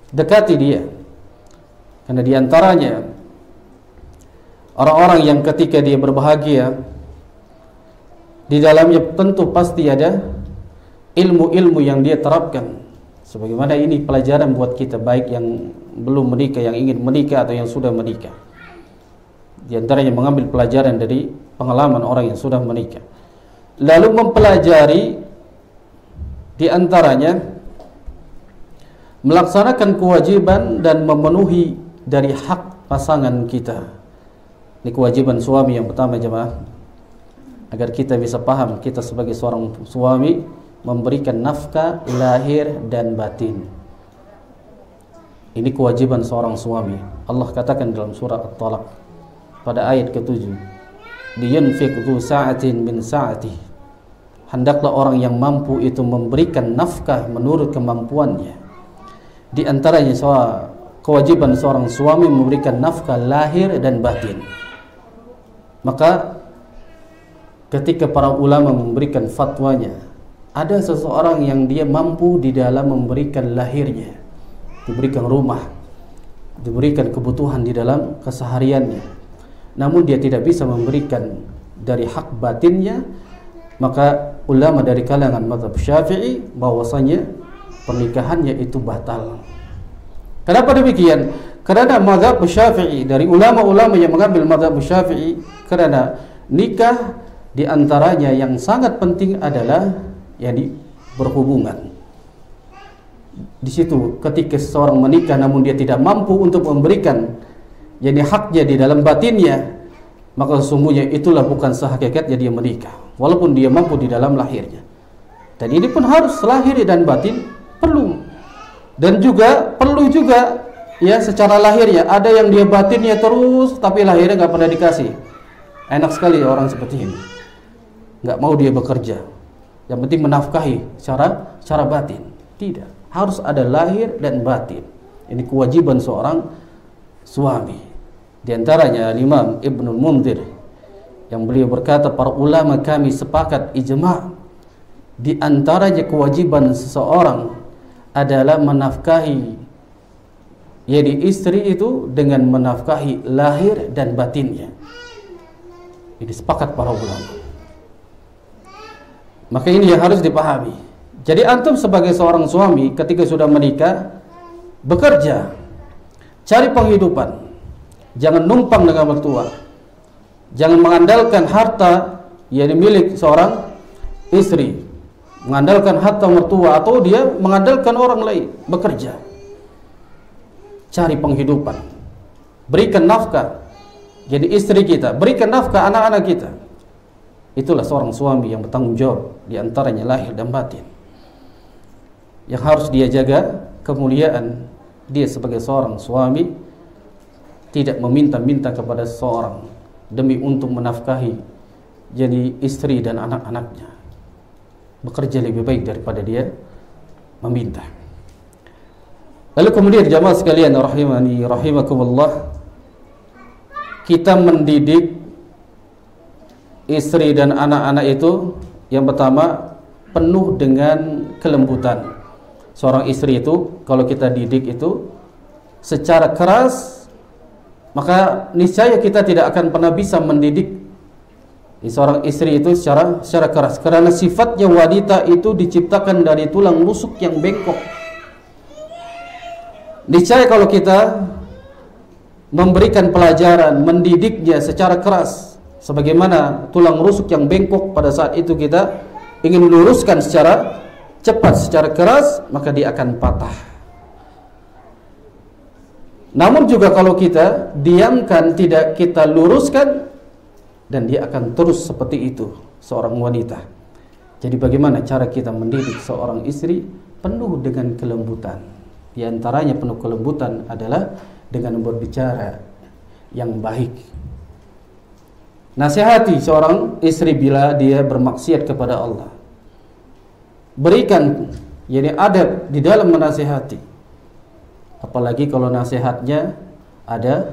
Speaker 2: dekati dia. Karena di antaranya orang-orang yang ketika dia berbahagia, di dalamnya tentu pasti ada ilmu-ilmu yang dia terapkan. Sebagaimana ini pelajaran buat kita, baik yang belum menikah, yang ingin menikah, atau yang sudah menikah. Di antaranya mengambil pelajaran dari pengalaman orang yang sudah menikah. Lalu mempelajari di antaranya melaksanakan kewajiban dan memenuhi dari hak pasangan kita. Ini kewajiban suami yang pertama, jemaah. Agar kita bisa paham, kita sebagai seorang suami memberikan nafkah lahir dan batin. Ini kewajiban seorang suami. Allah katakan dalam surah At-Talaq pada ayat ke-7, liyunfiq dzu sa'atin min sa'atih. Hendaklah orang yang mampu itu memberikan nafkah menurut kemampuannya. Di antaranya kewajiban seorang suami memberikan nafkah lahir dan batin. Maka ketika para ulama memberikan fatwanya, ada seseorang yang dia mampu di dalam memberikan lahirnya, diberikan rumah, diberikan kebutuhan di dalam kesehariannya, namun dia tidak bisa memberikan dari hak batinnya, maka ulama dari kalangan mazhab Syafi'i bahwasanya pernikahannya itu batal. Kenapa demikian? Karena mazhab Syafi'i, dari ulama-ulama yang mengambil mazhab Syafi'i, karena nikah di antaranya yang sangat penting adalah berhubungan. Di situ ketika seseorang menikah namun dia tidak mampu untuk memberikan haknya di dalam batinnya, maka sesungguhnya itulah bukan sehakikatnya dia menikah, walaupun dia mampu di dalam lahirnya. Dan ini pun harus lahir dan batin perlu. Dan juga perlu juga secara lahirnya, ada yang dia batinnya terus tapi lahirnya nggak pernah dikasih. Enak sekali orang seperti ini, nggak mau dia bekerja, yang penting menafkahi secara batin. Tidak, harus ada lahir dan batin. Ini kewajiban seorang suami. Di antaranya Imam Ibnul Munzir yang beliau berkata, para ulama kami sepakat ijma' di antaranya kewajiban seseorang adalah menafkahi istri itu dengan menafkahi lahir dan batinnya. Ini sepakat para ulama. Maka ini yang harus dipahami. Jadi antum sebagai seorang suami ketika sudah menikah, bekerja, cari penghidupan. Jangan numpang dengan mertua. Jangan mengandalkan harta yang milik seorang istri, mengandalkan harta mertua, atau dia mengandalkan orang lain. Bekerja, cari penghidupan, berikan nafkah. Jadi istri kita, berikan nafkah anak-anak kita. Itulah seorang suami yang bertanggung jawab, di antaranya lahir dan batin, yang harus dia jaga kemuliaan dia sebagai seorang suami. Tidak meminta-minta kepada seorang demi untuk menafkahi jadi istri dan anak-anaknya. Bekerja lebih baik daripada dia meminta. Lalu kemudian jamaah sekalian rahimani rahimakumullah, kita mendidik istri dan anak-anak itu yang pertama penuh dengan kelembutan. Seorang istri itu kalau kita didik itu secara keras, maka niscaya kita tidak akan pernah bisa mendidik seorang istri itu secara keras, karena sifatnya wanita itu diciptakan dari tulang rusuk yang bengkok. Niscaya kalau kita memberikan pelajaran, mendidiknya secara keras sebagaimana tulang rusuk yang bengkok, pada saat itu kita ingin meluruskan secara cepat, secara keras, maka dia akan patah. Namun juga kalau kita diamkan, tidak kita luruskan, dan dia akan terus seperti itu seorang wanita. Jadi bagaimana cara kita mendidik seorang istri penuh dengan kelembutan? Di antaranya penuh kelembutan adalah dengan berbicara yang baik. Nasihati seorang istri bila dia bermaksiat kepada Allah. Berikan adab di dalam menasihati. Apalagi kalau nasihatnya ada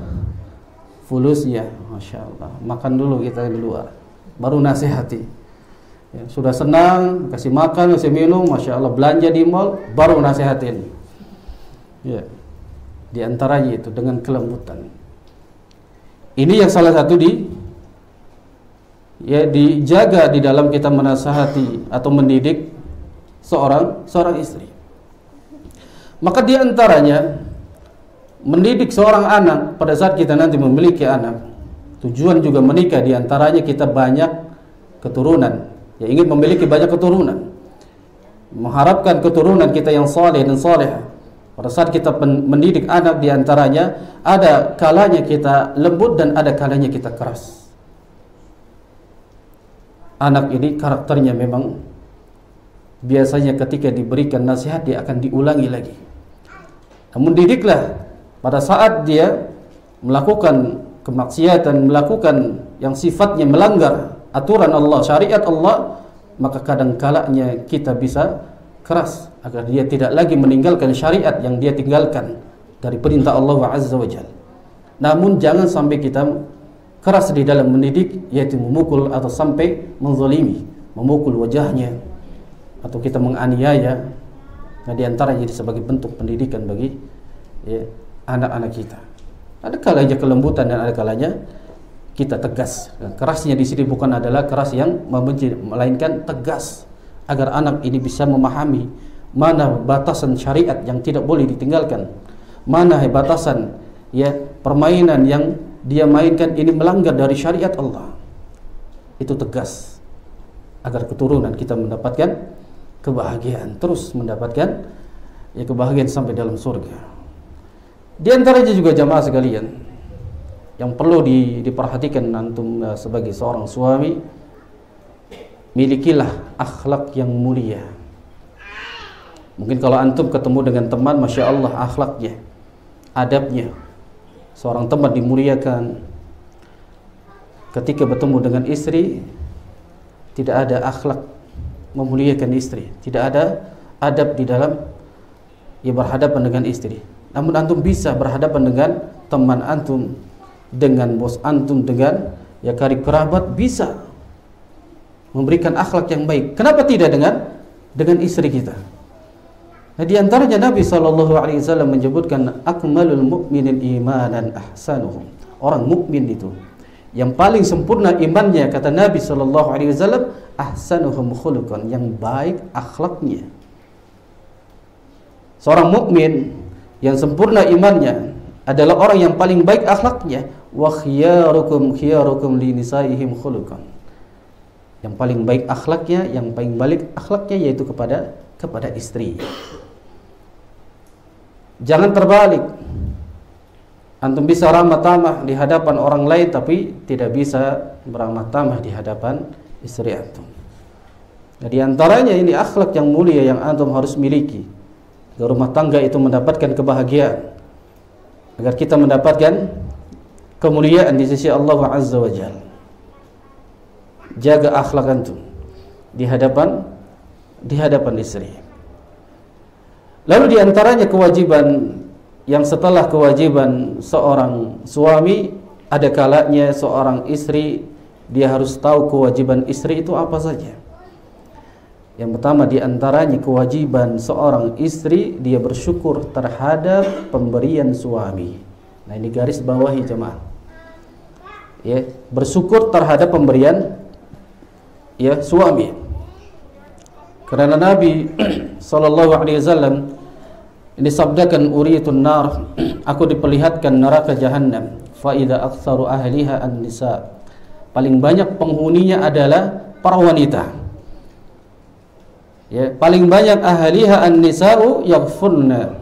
Speaker 2: fulusnya, Masya Allah. Makan dulu kita di luar, baru nasihati. Ya, sudah senang, kasih makan, kasih minum, Masya Allah. Belanja di mall, baru nasihatin. Ya, di antaranya itu dengan kelembutan. Ini yang salah satu dijaga di dalam kita menasihati atau mendidik seorang istri. Maka di antaranya mendidik seorang anak pada saat kita nanti memiliki anak. Tujuan juga menikah di antaranya kita banyak keturunan. Ya, ingin memiliki banyak keturunan. Mengharapkan keturunan kita yang saleh dan salehah. Pada saat kita mendidik anak di antaranya ada kalanya kita lembut dan ada kalanya kita keras. Anak ini karakternya memang biasanya ketika diberikan nasihat dia akan diulangi lagi. Namun didiklah pada saat dia melakukan kemaksiatan, melakukan yang sifatnya melanggar aturan Allah, syariat Allah, maka kadang kalanya kita bisa keras agar dia tidak lagi meninggalkan syariat yang dia tinggalkan dari perintah Allah Azza wa Jalla. Namun jangan sampai kita keras di dalam mendidik, yaitu memukul atau sampai menzalimi, memukul wajahnya atau kita menganiaya. Nah, di antaranya jadi sebagai bentuk pendidikan bagi anak-anak kita. Ada kalanya kelembutan dan ada kalanya kita tegas. Dan kerasnya di sini bukan adalah keras yang membenci, melainkan tegas agar anak ini bisa memahami mana batasan syariat yang tidak boleh ditinggalkan, mana batasan permainan yang dia mainkan ini melanggar dari syariat Allah. Itu tegas agar keturunan kita mendapatkan kebahagiaan, terus mendapatkan kebahagiaan sampai dalam surga. Di antaranya juga jamaah sekalian yang perlu diperhatikan antum sebagai seorang suami, milikilah akhlak yang mulia. Mungkin kalau antum ketemu dengan teman, Masya Allah akhlaknya, adabnya, seorang teman dimuliakan. Ketika bertemu dengan istri, tidak ada akhlak memuliakan istri, tidak ada adab di dalam berhadapan dengan istri. Namun antum bisa berhadapan dengan teman antum, dengan bos antum, dengan karib kerabat, bisa memberikan akhlak yang baik. Kenapa tidak dengan istri kita? Nah, di antaranya Nabi SAW menyebutkan akmalul mu'minin imanan ahsanuhum. Orang mukmin itu yang paling sempurna imannya, kata Nabi SAW, ahsanuhum khuluqan, yang baik akhlaknya. Seorang mukmin yang sempurna imannya adalah orang yang paling baik akhlaknya. Wa khiyarukum li nisaihim khuluqan. Yang paling baik akhlaknya, yang paling baik akhlaknya yaitu kepada istri. Jangan terbalik. Antum bisa ramah tamah di hadapan orang lain tapi tidak bisa beramah tamah di hadapan istri antum. Nah, di antaranya ini akhlak yang mulia yang antum harus miliki agar rumah tangga itu mendapatkan kebahagiaan, agar kita mendapatkan kemuliaan di sisi Allah Azza wa Jalla. Jaga akhlak antum di hadapan istri. Lalu di antaranya kewajiban yang setelah kewajiban seorang suami, ada kalanya seorang istri dia harus tahu kewajiban istri itu apa saja. Yang pertama di antaranya kewajiban seorang istri, dia bersyukur terhadap pemberian suami. Nah, ini garis bawahi jemaah. Ya, bersyukur terhadap pemberian ya suami. Karena Nabi sallallahu alaihi wasallam ini sabdakan uriyatun nar, aku diperlihatkan neraka jahanam, fa idza aktsaru ahliha an-nisa. Paling banyak penghuninya adalah para wanita. Ya, paling banyak ahliha an-nisa'u yaghfurna.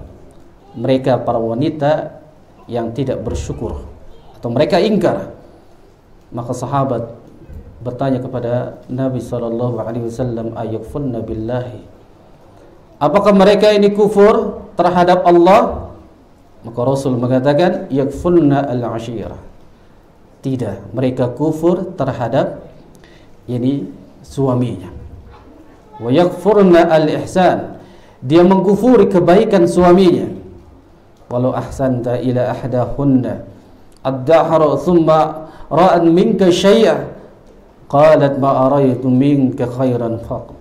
Speaker 2: Mereka para wanita yang tidak bersyukur atau mereka ingkar. Maka sahabat bertanya kepada Nabi sallallahu alaihi wasallam, ayaghfurna billahi. Apakah mereka ini kufur terhadap Allah? Maka Rasul mengatakan yaghfurna al-ashirah. Tidak, mereka kufur terhadap ini suaminya. Wa yakfurna al-ihsan, dia mengkufuri kebaikan suaminya. Walau ahsanta ila ahdahunna ad-dahra thumma ra'an minka syai'a qalat ma araitu minka khairan faq.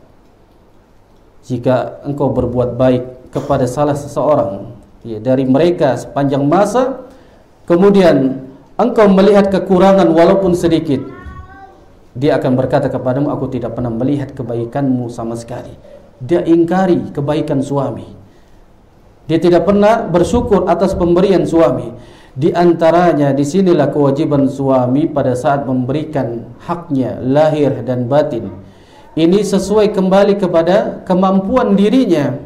Speaker 2: Jika engkau berbuat baik kepada salah seseorang ya, dari mereka sepanjang masa, kemudian engkau melihat kekurangan walaupun sedikit, dia akan berkata kepadamu, aku tidak pernah melihat kebaikanmu sama sekali. Dia ingkari kebaikan suami. Dia tidak pernah bersyukur atas pemberian suami. Di antaranya disinilah kewajiban suami pada saat memberikan haknya lahir dan batin. Ini sesuai kembali kepada kemampuan dirinya.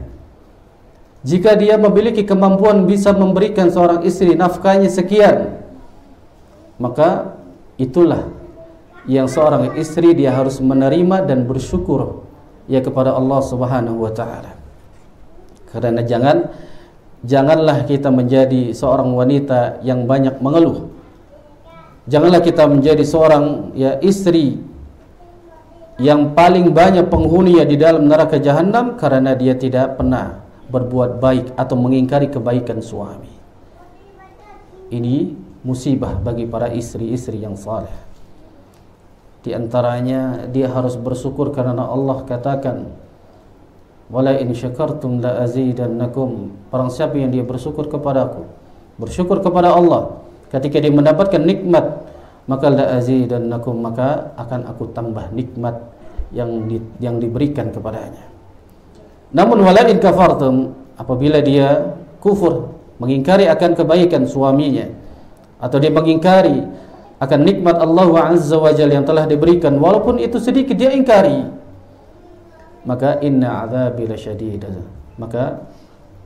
Speaker 2: Jika dia memiliki kemampuan bisa memberikan seorang istri nafkahnya sekian, maka itulah yang seorang istri dia harus menerima dan bersyukur ya kepada Allah Subhanahu wa taala. Karena janganlah kita menjadi seorang wanita yang banyak mengeluh. Janganlah kita menjadi seorang ya istri yang paling banyak penghuninya di dalam neraka jahanam karena dia tidak pernah berbuat baik atau mengingkari kebaikan suami. Ini musibah bagi para istri-istri yang saleh. Di antaranya dia harus bersyukur karena Allah katakan wala in syakartum la azidannakum. Barang siapa yang dia bersyukur kepadaku, bersyukur kepada Allah ketika dia mendapatkan nikmat, maka la azidannakum, maka akan aku tambah nikmat yang diberikan kepadanya. Namun wala in kafartum, apabila dia kufur, mengingkari akan kebaikan suaminya, atau dia mengingkari akan nikmat Allah Azza wa Jalla yang telah diberikan, walaupun itu sedikit dia ingkari, maka inna azabi lasyadid, maka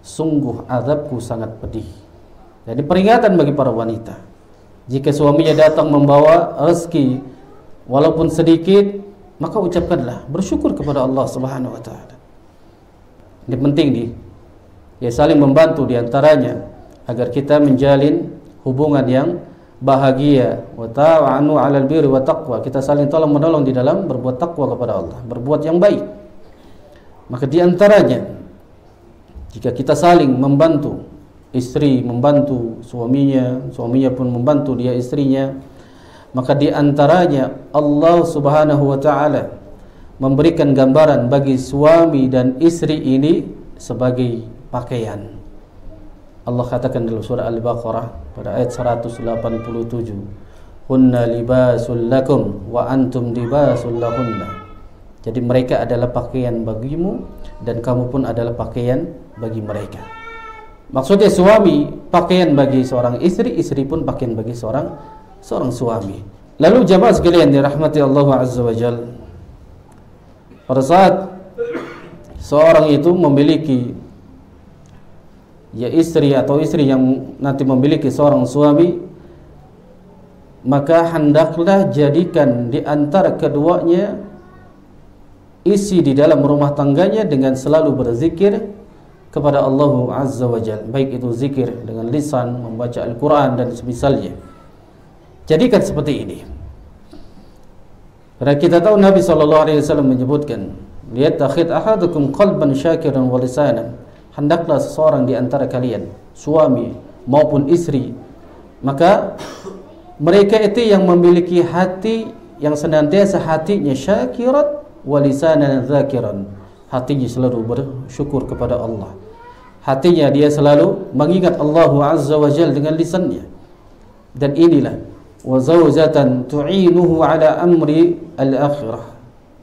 Speaker 2: sungguh azabku sangat pedih. Jadi peringatan bagi para wanita, jika suaminya datang membawa rezeki walaupun sedikit, maka ucapkanlah bersyukur kepada Allah Subhanahu wa taala. Ini penting ya saling membantu di antaranya agar kita menjalin hubungan yang bahagia. Wa ta'awanu 'alal birri wa taqwa, kita saling tolong menolong di dalam berbuat takwa kepada Allah, berbuat yang baik. Maka di antaranya jika kita saling membantu, istri membantu suaminya, suaminya pun membantu dia istrinya, maka di antaranya Allah Subhanahu wa taala memberikan gambaran bagi suami dan istri ini sebagai pakaian. Allah katakan dalam surah Al-Baqarah pada ayat 187, hunna libasul lakum wa antum libasul lahunna. Jadi mereka adalah pakaian bagimu dan kamu pun adalah pakaian bagi mereka. Maksudnya suami pakaian bagi seorang istri, istri pun pakaian bagi seorang suami. Lalu jamaah sekalian dirahmati Allah Azza wa Jalla, pada saat seorang itu memiliki ya istri atau istri yang nanti memiliki seorang suami, maka hendaklah jadikan di antara keduanya isi di dalam rumah tangganya dengan selalu berzikir kepada Allah Azza wa Jalla, baik itu zikir dengan lisan, membaca Al-Quran dan semisalnya. Jadikan seperti ini. Karena kita tahu Nabi SAW menyebutkan, liyattakhid ahadukum qalban syakiran wa lisanan. Hendaklah seseorang di antara kalian, suami maupun istri, maka mereka itu yang memiliki hati yang senantiasa hatinya syakiran wa lisanan dzakiran. Hatinya selalu bersyukur kepada Allah. Hatinya dia selalu mengingat Allah Azza wa Jalla dengan lisannya. Dan inilah wa zawjatan tu'inuhu ala amri al-akhirah.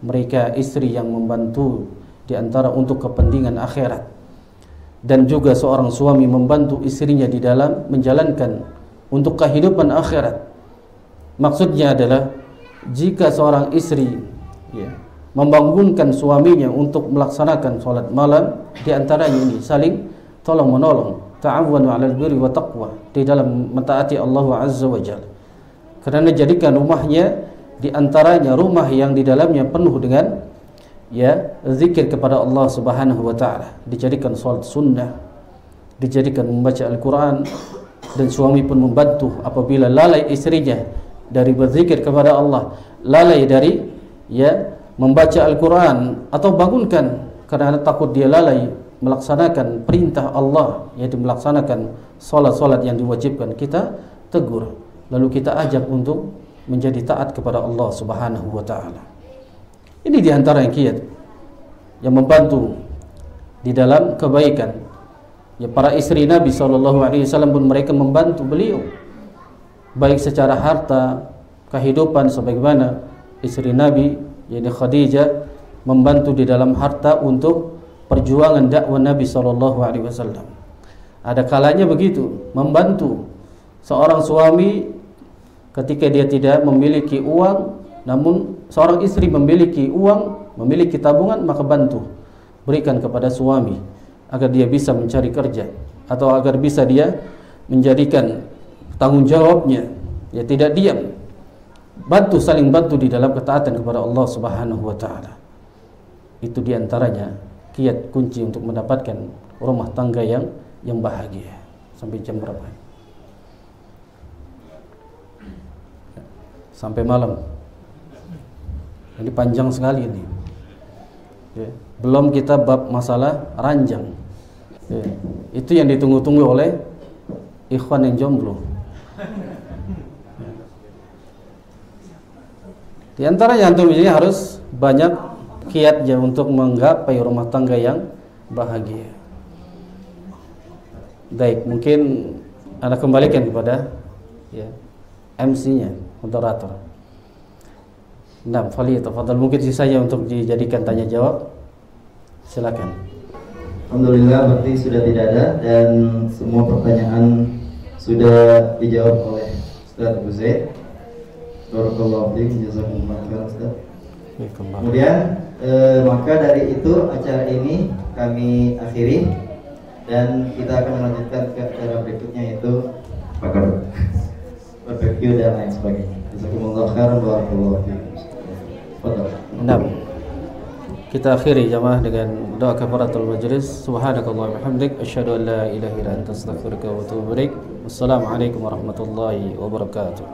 Speaker 2: Mereka istri yang membantu di antara untuk kepentingan akhirat. Dan juga seorang suami membantu istrinya di dalam menjalankan untuk kehidupan akhirat. Maksudnya adalah jika seorang istri membangunkan suaminya untuk melaksanakan sholat malam, di antaranya ini saling tolong menolong, ta'awwanu 'alal birri wa taqwa, di dalam mentaati Allah Azza wa Jalla. Karena jadikan rumahnya di antaranya rumah yang di dalamnya penuh dengan zikir kepada Allah Subhanahu wa taala, dijadikan salat sunnah, dijadikan membaca Al-Qur'an, dan suami pun membantu apabila lalai istrinya dari berzikir kepada Allah, lalai dari membaca Al-Qur'an, atau bangunkan karena takut dia lalai melaksanakan perintah Allah, yaitu melaksanakan salat-salat yang diwajibkan, kita tegur, lalu kita ajak untuk menjadi taat kepada Allah Subhanahu wa taala. Ini diantara yang kiat yang membantu di dalam kebaikan. Para istri Nabi SAW pun mereka membantu beliau, baik secara harta, kehidupan, sebagaimana istri Nabi yaitu Khadijah membantu di dalam harta untuk perjuangan dakwah Nabi SAW. Ada kalanya begitu, membantu seorang suami ketika dia tidak memiliki uang, namun seorang istri memiliki uang, memiliki tabungan, maka bantu, berikan kepada suami agar dia bisa mencari kerja, atau agar bisa dia menjadikan tanggung jawabnya, tidak diam. Bantu, saling bantu di dalam ketaatan kepada Allah Subhanahu wa taala. Itu diantaranya kiat kunci untuk mendapatkan rumah tangga yang bahagia. Sampai jam berapa? Sampai malam. Ini panjang sekali ini. Belum kita bab masalah ranjang. Itu yang ditunggu-tunggu oleh ikhwan yang jomblo. Di antaranya antum ini harus banyak kiatnya untuk menggapai rumah tangga yang bahagia. Baik, mungkin Anda kembalikan kepada MC-nya, moderator. Nah, Fadal, mungkin sisanya untuk dijadikan tanya jawab. Silakan.
Speaker 1: Alhamdulillah, berarti sudah tidak ada dan semua pertanyaan sudah dijawab oleh Ustaz Abu Zaid. Barakallahu fiikum, jazakumullah khairan Ustaz. Kemudian maka dari itu acara ini kami akhiri dan kita akan melanjutkan ke acara berikutnya, yaitu barbecue dan lain sebagainya. Jazakumullah khairan, barakallahu fiikum.
Speaker 2: Nah, kita akhiri jamaah dengan doa kafaratul majlis. Subhanakallah wa bihamdik, asyhadu an la ilaha illa anta, astaghfiruka wa atubu ilaik. Wassalamualaikum warahmatullahi wabarakatuh.